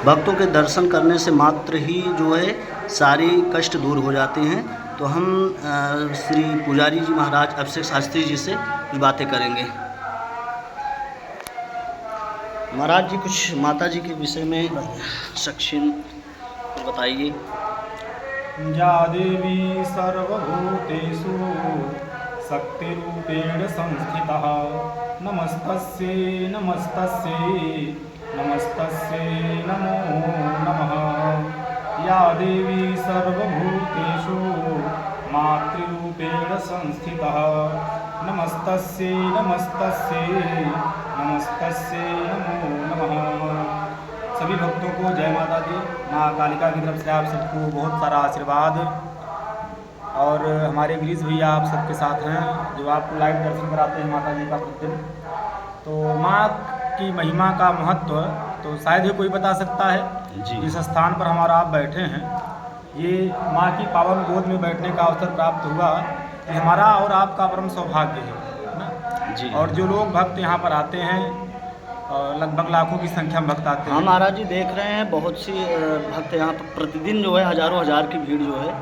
भक्तों के दर्शन करने से मात्र ही जो है सारी कष्ट दूर हो जाते हैं। तो हम श्री पुजारी जी महाराज अभिषेक शास्त्री जी से कुछ बातें करेंगे। महाराज जी कुछ माता जी के विषय में संक्षिप्त बताइए। या देवी सर्वभूतेषु शक्तिरूपेण संस्थितः नमस्तस्यै नमस्तस्यै नमस्तस्यै नमो नमः। या देवी सर्वभूतेषु मातृरूपेण संस्थितः नमस्तस्यै नमस्तस्यै नमस्तस्यै नमो नमः। सभी भक्तों को जय माता दी। माँ कालिका की तरफ से आप सबको बहुत सारा आशीर्वाद। और हमारे गिरीश भैया आप सबके साथ हैं जो आपको लाइव दर्शन कराते हैं माता जी का प्रतिदिन। तो माँ की महिमा का महत्व तो शायद ही कोई बता सकता है। जी। जिस स्थान पर हमारा आप बैठे हैं, ये माँ की पावन गोद में बैठने का अवसर प्राप्त हुआ, ये हमारा और आपका परम सौभाग्य है ना जी। और जो लोग भक्त यहाँ पर आते हैं, लगभग लाखों की संख्या में भक्त आते हैं। हाँ महाराज जी देख रहे हैं बहुत सी भक्त यहाँ पर प्रतिदिन जो है हजारों हजार की भीड़ जो है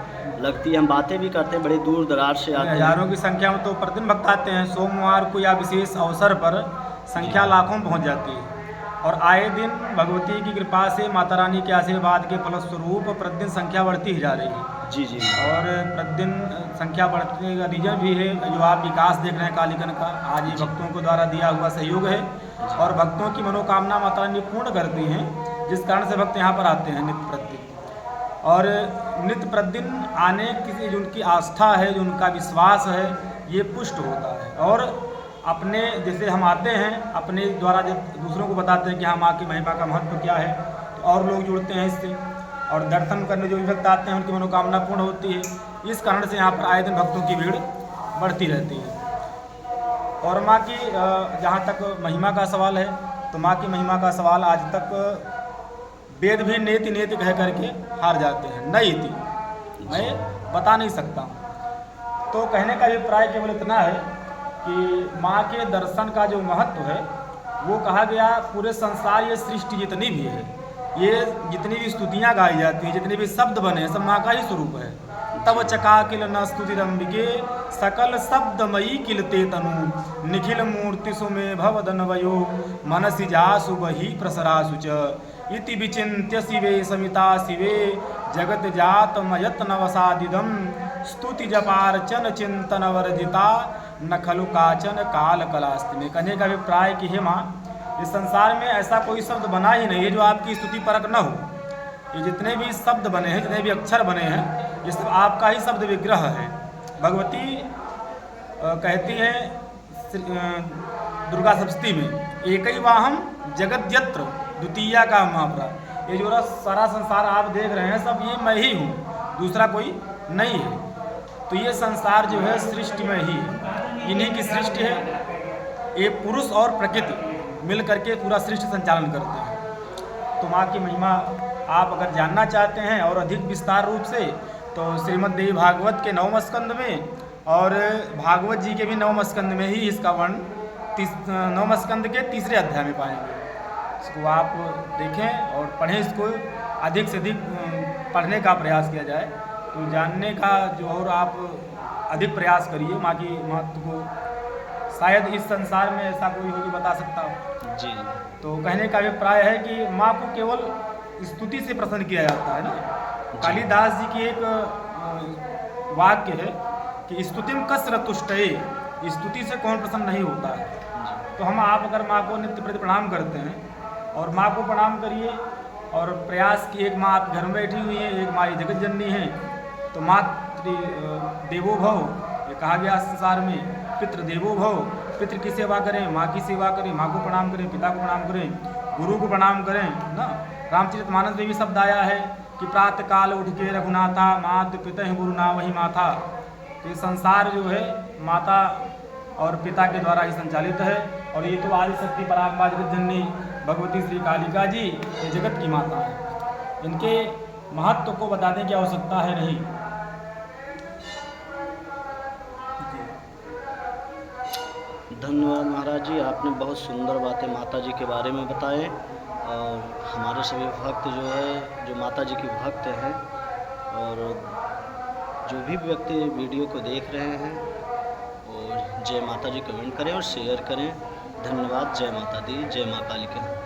लगती है। हम बातें भी करते हैं, बड़े दूर दराज से आते हैं। हजारों की संख्या में तो प्रतिदिन भक्त आते हैं। सोमवार को या विशेष अवसर पर संख्या लाखों में पहुँच जाती है। और आए दिन भगवती की कृपा से, माता रानी के आशीर्वाद के फलस्वरूप प्रतिदिन संख्या बढ़ती ही जा रही है। जी जी। और प्रतिदिन संख्या बढ़ने का रीजन भी है जो आप विकास देख रहे हैं कालीगण का। आज ये भक्तों को द्वारा दिया हुआ सहयोग है और भक्तों की मनोकामना माता रानी पूर्ण करती हैं, जिस कारण से भक्त यहाँ पर आते हैं नित्य प्रतिदिन। और नित्य प्रतिदिन आने की जो उनकी आस्था है, जो उनका विश्वास है, ये पुष्ट होता है। और अपने जैसे हम आते हैं अपने द्वारा जब दूसरों को बताते हैं कि हाँ माँ की महिमा का महत्व क्या है, तो और लोग जुड़ते हैं इससे। और दर्शन करने जो भी भक्त आते हैं उनकी मनोकामना पूर्ण होती है। इस कारण से यहाँ पर आए दिन भक्तों की भीड़ बढ़ती रहती है। और माँ की जहाँ तक महिमा का सवाल है, तो माँ की महिमा का सवाल आज तक वेद भी नेति नेति कह करके हार जाते हैं। नहीं थी, मैं बता नहीं सकता। तो कहने का अभिप्राय केवल इतना है कि माँ के दर्शन का जो महत्व है वो कहा गया पूरे संसार, ये सृष्टि जितनी भी है, ये जितनी भी स्तुतियाँ गाई जाती हैं, जितने भी शब्द बने, सब माँ का ही स्वरूप है। तब चका किल न स्तुतिरंबिके सकल शब्दमयी किलते तनु निखिल मूर्ति सुमे भवदनवयो मनसि जासु बहि प्रसरासु च इति विचिन्त्य शिवे समिता शिवे जगत जात मयत नवसादिदम स्तुति जपार्चन चिंतन वर्जिता न खलु काचन काल कलास्ति में। कहने का अभिप्राय कि हे माँ, इस संसार में ऐसा कोई शब्द बना ही नहीं है जो आपकी स्तुति परक न हो। ये जितने भी शब्द बने हैं, जितने भी अक्षर बने हैं, ये सब आपका ही शब्द विग्रह है। भगवती कहती हैं दुर्गा सप्तमी में, एक ही वाहम जगद्यत्र द्वितीया का महापरा। ये जो सारा संसार आप देख रहे हैं सब ये मैं ही हूँ, दूसरा कोई नहीं है। तो ये संसार जो है सृष्टि में ही है, इन्हीं की सृष्टि है। ये पुरुष और प्रकृति मिल करके पूरा सृष्टि संचालन करते हैं। तो माँ की महिमा आप अगर जानना चाहते हैं और अधिक विस्तार रूप से, तो श्रीमद् देवी भागवत के 9वें स्कंद में और भागवत जी के भी 9वें स्कंद में ही इसका वर्णन 9वें स्कंद के 3रे अध्याय में पाएंगे। इसको आप देखें और पढ़ें, इसको अधिक से अधिक पढ़ने का प्रयास किया जाए तो जानने का जो और आप अधिक प्रयास करिए। माँ की महत्व को शायद इस संसार में ऐसा कोई हो जो बता सकता हो। जी। तो कहने का अभिप्राय है कि माँ को केवल स्तुति से प्रसन्न किया जाता है ना। कालिदास जी की एक वाक्य है कि स्तुतिम कस्र तुष्टये, स्तुति से कौन प्रसन्न नहीं होता है। तो हम आप अगर माँ को नित्य प्रति प्रणाम करते हैं और माँ को प्रणाम करिए और प्रयास की, एक माँ आप घर में बैठी हुई है, एक माँ ये जगत जननी है। तो मातृ देवो भव, ये कहा गया संसार में, पितृ देवो भव, पितृ की सेवा करें, माँ की सेवा करें, माँ को प्रणाम करें, पिता को प्रणाम करें, गुरु को प्रणाम करें ना। रामचरितमानस में भी शब्द आया है कि प्रातः काल उठ के रघुनाथा मात पिता गुरु ना वही माता। ये संसार जो है माता और पिता के द्वारा ही संचालित है। और ये तो आदि शक्ति परात्मा जगत जननी भगवती श्री कालिका जी ये जगत की माता है। इनके महत्व को बताने की आवश्यकता है नहीं। धन्यवाद महाराज जी, आपने बहुत सुंदर बातें माता जी के बारे में बताए। और हमारे सभी भक्त जो है जो माता जी की भक्त हैं और जो भी व्यक्ति वीडियो को देख रहे हैं और जय माता जी कमेंट करें और शेयर करें। धन्यवाद। जय माता दी, जय माँ काली का।